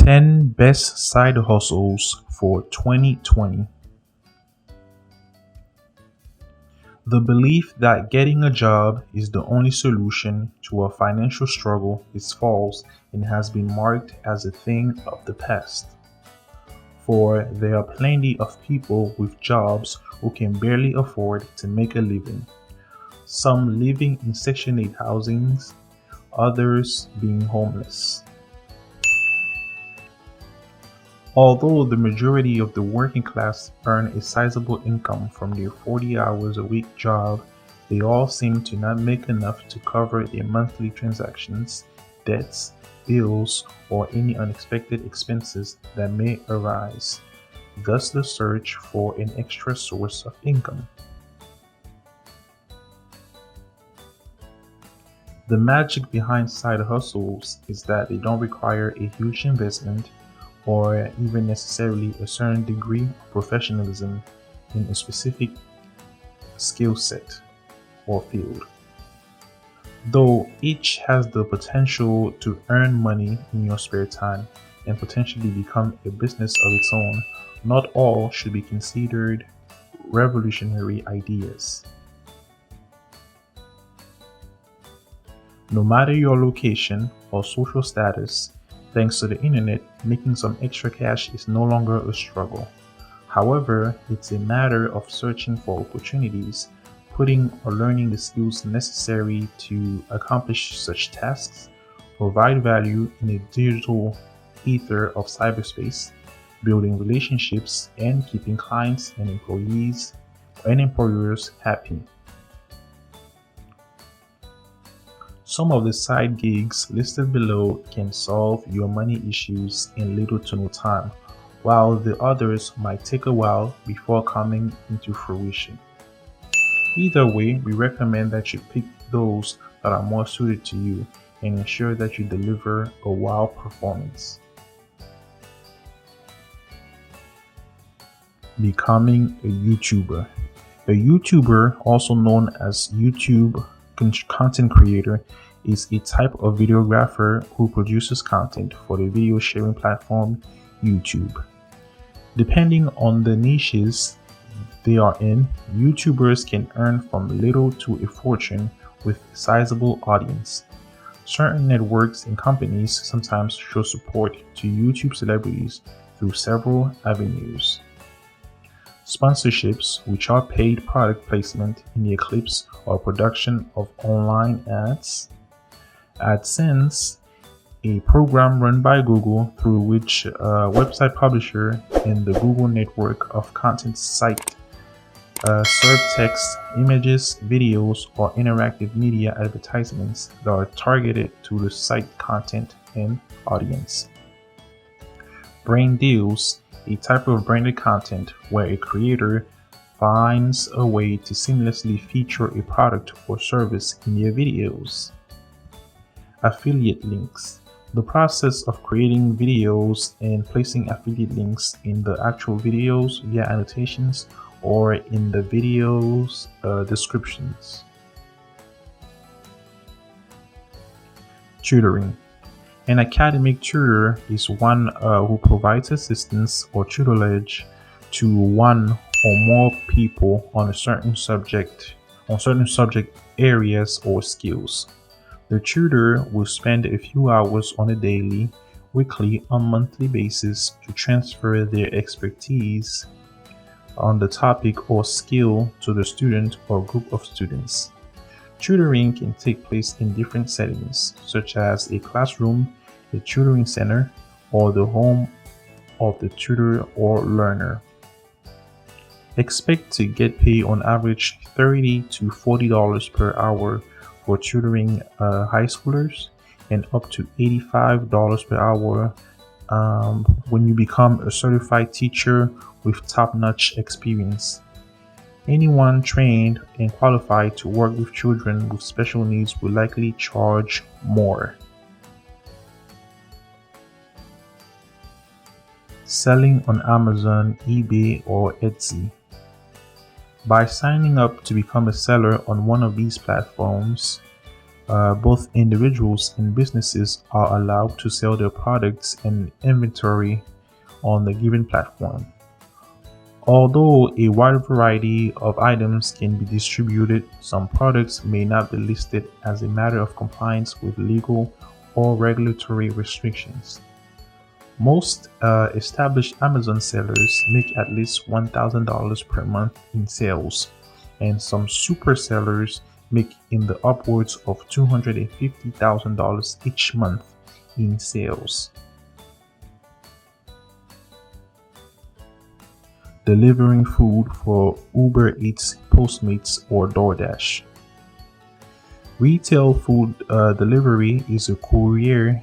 10 Best Side Hustles for 2020. The belief that getting a job is the only solution to a financial struggle is false and has been marked as a thing of the past. For there are plenty of people with jobs who can barely afford to make a living, some living in Section 8 housings, others being homeless. Although the majority of the working class earn a sizable income from their 40 hours a week job, they all seem to not make enough to cover their monthly transactions, debts, bills, or any unexpected expenses that may arise. Thus the search for an extra source of income. The magic behind side hustles is that they don't require a huge investment or even necessarily a certain degree of professionalism in a specific skill set or field. Though each has the potential to earn money in your spare time and potentially become a business of its own, not all should be considered revolutionary ideas. No matter your location or social status, thanks to the internet, making some extra cash is no longer a struggle. However, it's a matter of searching for opportunities, putting or learning the skills necessary to accomplish such tasks, provide value in a digital ether of cyberspace, building relationships, and keeping clients and employees and employers happy. Some of the side gigs listed below can solve your money issues in little to no time, while the others might take a while before coming into fruition. Either way, we recommend that you pick those that are more suited to you and ensure that you deliver a wow performance. Becoming a YouTuber. A YouTuber, also known as YouTube content creator, is a type of videographer who produces content for the video sharing platform YouTube. Depending on the niches they are in, YouTubers can earn from little to a fortune with a sizable audience. Certain networks and companies sometimes show support to YouTube celebrities through several avenues. Sponsorships, which are paid product placement in the eclipse or production of online ads. AdSense, a program run by Google through which a website publisher in the Google network of content site serve text, images, videos, or interactive media advertisements that are targeted to the site content and audience. Brand deals, a type of branded content where a creator finds a way to seamlessly feature a product or service in their videos. Affiliate links, the process of creating videos and placing affiliate links in the actual videos via annotations or in the videos descriptions. Tutoring. An academic tutor is one who provides assistance or tutelage to one or more people on certain subject areas or skills. The tutor will spend a few hours on a daily, weekly, or monthly basis to transfer their expertise on the topic or skill to the student or group of students. Tutoring can take place in different settings, such as a classroom, a tutoring center, or the home of the tutor or learner. Expect to get paid on average $30 to $40 per hour for tutoring high schoolers and up to $85 per hour when you become a certified teacher with top-notch experience. Anyone trained and qualified to work with children with special needs will likely charge more. Selling on Amazon, eBay, or Etsy. By signing up to become a seller on one of these platforms, Both individuals and businesses are allowed to sell their products and inventory on the given platform. Although a wide variety of items can be distributed, some products may not be listed as a matter of compliance with legal or regulatory restrictions. Most established Amazon sellers make at least $1,000 per month in sales, and some super sellers make in the upwards of $250,000 each month in sales. Delivering food for UberEats, Postmates, or Doordash. Retail food delivery is a courier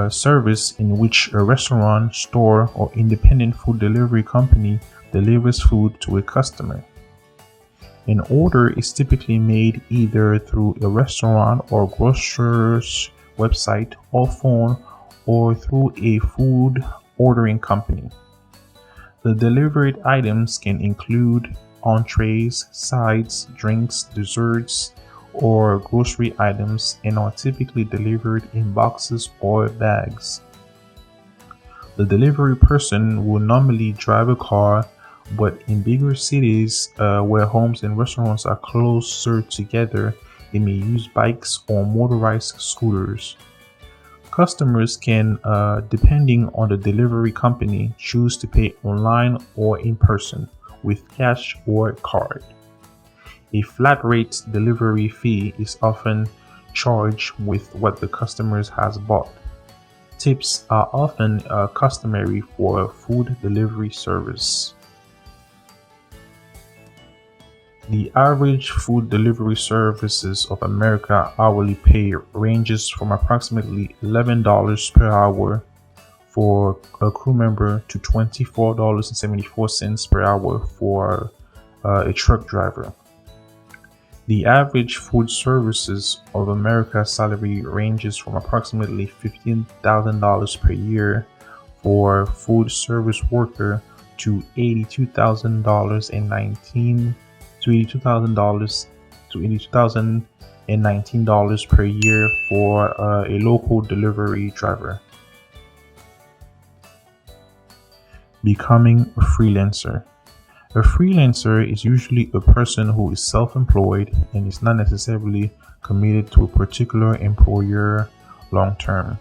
service in which a restaurant, store, or independent food delivery company delivers food to a customer. An order is typically made either through a restaurant or grocer's website or phone, or through a food ordering company. The delivered items can include entrees, sides, drinks, desserts, or grocery items, and are typically delivered in boxes or bags. The delivery person will normally drive a car, but in bigger cities where homes and restaurants are closer together, they may use bikes or motorized scooters. Customers can, depending on the delivery company, choose to pay online or in person with cash or card. A flat rate delivery fee is often charged with what the customer has bought. Tips are often customary for a food delivery service. The average food delivery services of America hourly pay ranges from approximately $11 per hour for a crew member to $24.74 per hour for a truck driver. The average food services of America salary ranges from approximately $15,000 per year for food service worker to $82,019 per year for a local delivery driver. Becoming a freelancer. A freelancer is usually a person who is self-employed and is not necessarily committed to a particular employer long term.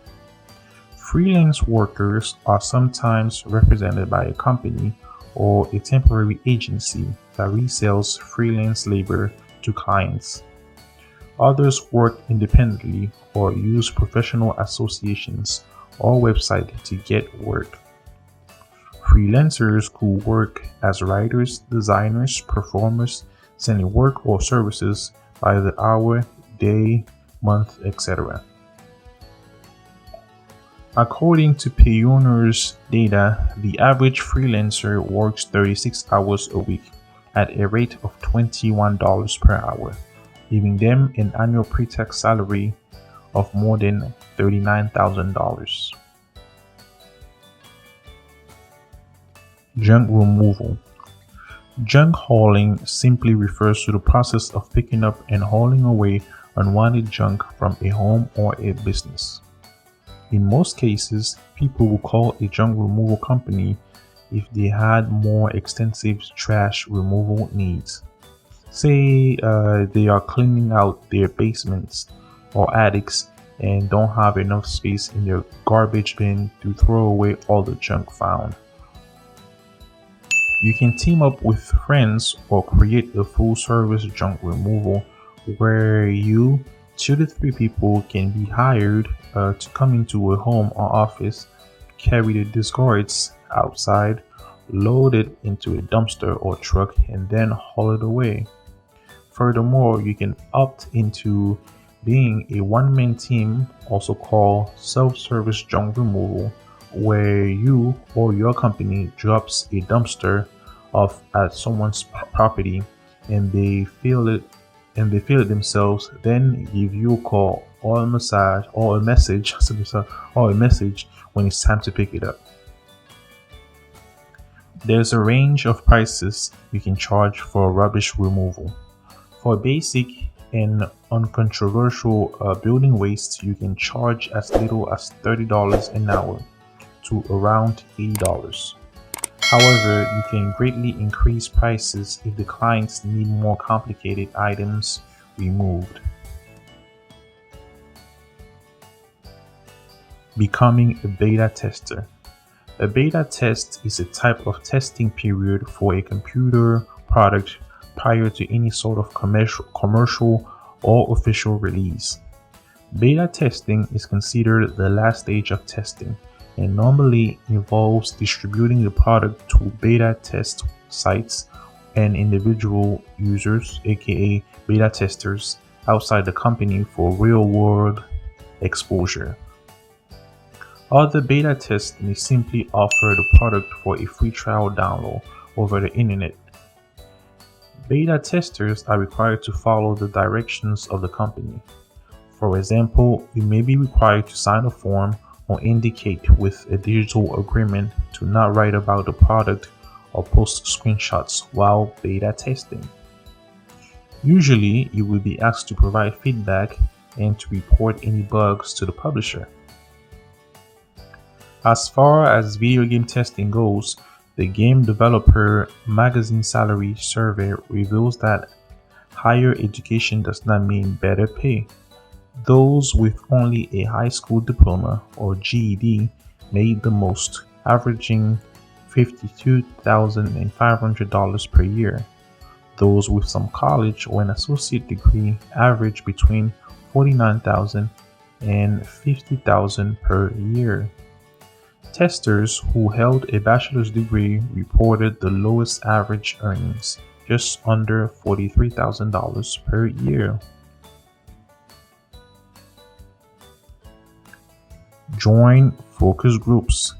Freelance workers are sometimes represented by a company or a temporary agency that resells freelance labor to clients. Others work independently or use professional associations or websites to get work. Freelancers could work as writers, designers, performers, selling work or services by the hour, day, month, etc. According to Payoneer's data, the average freelancer works 36 hours a week at a rate of $21 per hour, giving them an annual pre-tax salary of more than $39,000. Junk removal. Junk hauling simply refers to the process of picking up and hauling away unwanted junk from a home or a business. In most cases, people will call a junk removal company if they had more extensive trash removal needs. Say they are cleaning out their basements or attics and don't have enough space in their garbage bin to throw away all the junk found. You can team up with friends or create a full-service junk removal where 2 to 3 people can be hired to come into a home or office, carry the discards outside, load it into a dumpster or truck, and then haul it away. Furthermore, you can opt into being a one-man team, also called self-service junk removal, where you or your company drops a dumpster off at someone's property and they fill it themselves, then give you a call or a message when it's time to pick it up. There's a range of prices you can charge for rubbish removal. For basic in uncontroversial building waste, you can charge as little as $30 an hour to around $80. However, you can greatly increase prices if the clients need more complicated items removed. Becoming a beta tester. A beta test is a type of testing period for a computer product prior to any sort of commercial or official release. Beta testing is considered the last stage of testing and normally involves distributing the product to beta test sites and individual users, aka beta testers, outside the company for real-world exposure. Other beta tests may simply offer the product for a free trial download over the internet. Beta testers are required to follow the directions of the company. For example, you may be required to sign a form or indicate with a digital agreement to not write about the product or post screenshots while beta testing. Usually, you will be asked to provide feedback and to report any bugs to the publisher. As far as video game testing goes, the Game Developer Magazine Salary Survey reveals that higher education does not mean better pay. Those with only a high school diploma or GED made the most, averaging $52,500 per year. Those with some college or an associate degree average between $49,000 and $50,000 per year. Testers who held a bachelor's degree reported the lowest average earnings, just under $43,000 per year. Join focus groups.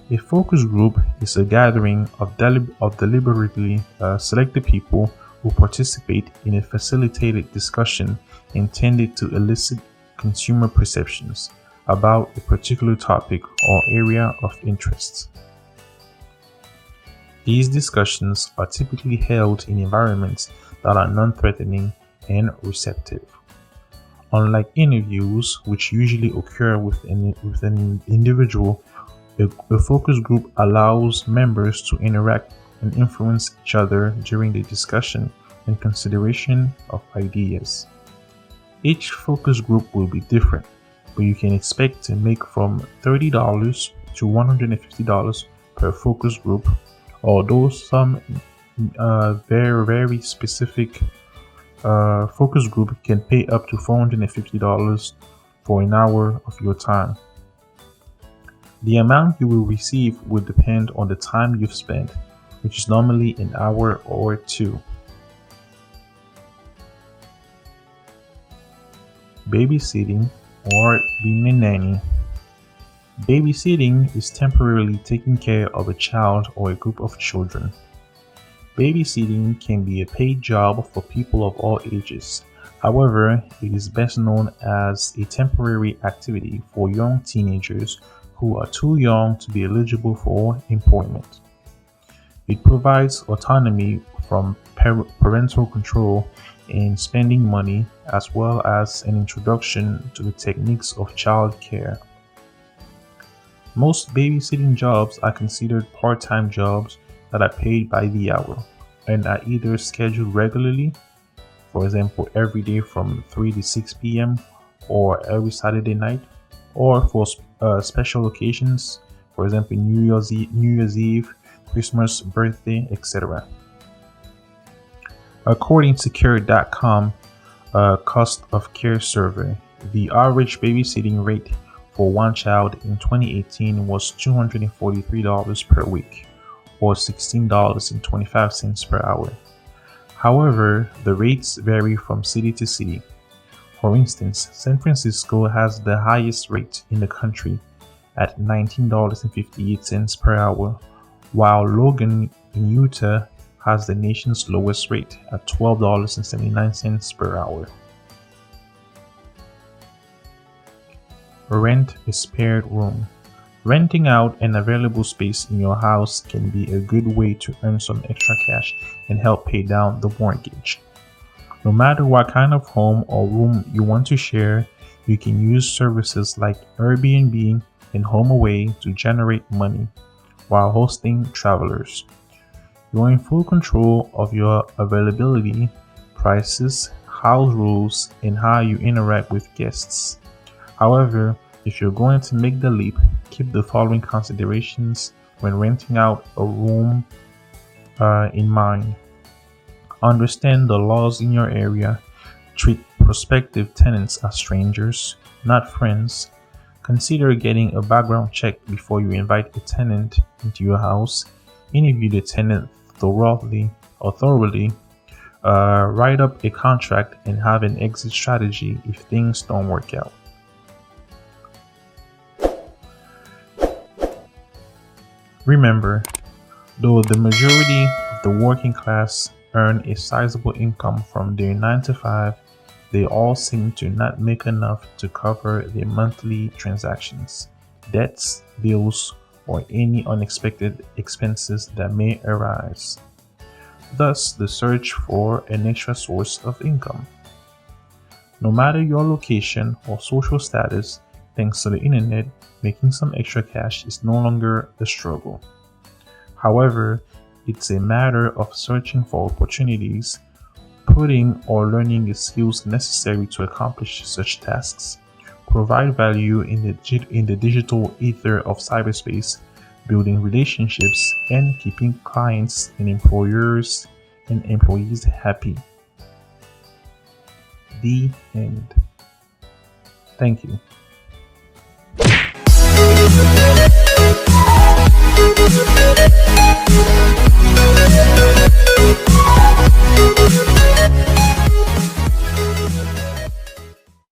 A focus group is a gathering of deliberately selected people who participate in a facilitated discussion intended to elicit consumer perceptions about a particular topic or area of interest. These discussions are typically held in environments that are non-threatening and receptive. Unlike interviews, which usually occur with an individual, a focus group allows members to interact and influence each other during the discussion and consideration of ideas. Each focus group will be different, but you can expect to make from $30 to $150 per focus group, although some very specific focus group can pay up to $450 for an hour of your time. The amount you will receive will depend on the time you've spent, which is normally an hour or two. Babysitting or being a nanny. Babysitting is temporarily taking care of a child or a group of children. Babysitting can be a paid job for people of all ages. However, it is best known as a temporary activity for young teenagers who are too young to be eligible for employment. It provides autonomy from parental control in spending money, as well as an introduction to the techniques of child care. Most babysitting jobs are considered part-time jobs that are paid by the hour and are either scheduled regularly, for example every day from 3 to 6 p.m. or every Saturday night, or for special occasions, for example New Year's Eve, Christmas, birthday, etc. According to Care.com cost of care survey, the average babysitting rate for one child in 2018 was $243 per week, or $16.25 per hour. However, the rates vary from city to city. For instance, San Francisco has the highest rate in the country at $19.58 per hour, while Logan in Utah has the nation's lowest rate at $12.79 per hour. Rent a spare room. Renting out an available space in your house can be a good way to earn some extra cash and help pay down the mortgage. No matter what kind of home or room you want to share, you can use services like Airbnb and HomeAway to generate money while hosting travelers. You're in full control of your availability, prices, house rules, and how you interact with guests. However, if you're going to make the leap, keep the following considerations when renting out a room in mind. Understand the laws in your area. Treat prospective tenants as strangers, not friends. Consider getting a background check before you invite a tenant into your house. Interview the tenant thoroughly. Write up a contract and have an exit strategy if things don't work out. Remember, though the majority of the working class earn a sizable income from their 9 to 5, they all seem to not make enough to cover their monthly transactions, debts, bills, or any unexpected expenses that may arise. Thus, the search for an extra source of income. No matter your location or social status, thanks to the internet, making some extra cash is no longer a struggle. However, it's a matter of searching for opportunities, putting or learning the skills necessary to accomplish such tasks, provide value in the digital ether of cyberspace, building relationships, and keeping clients and employers and employees happy. The end. Thank you. We'll be right back.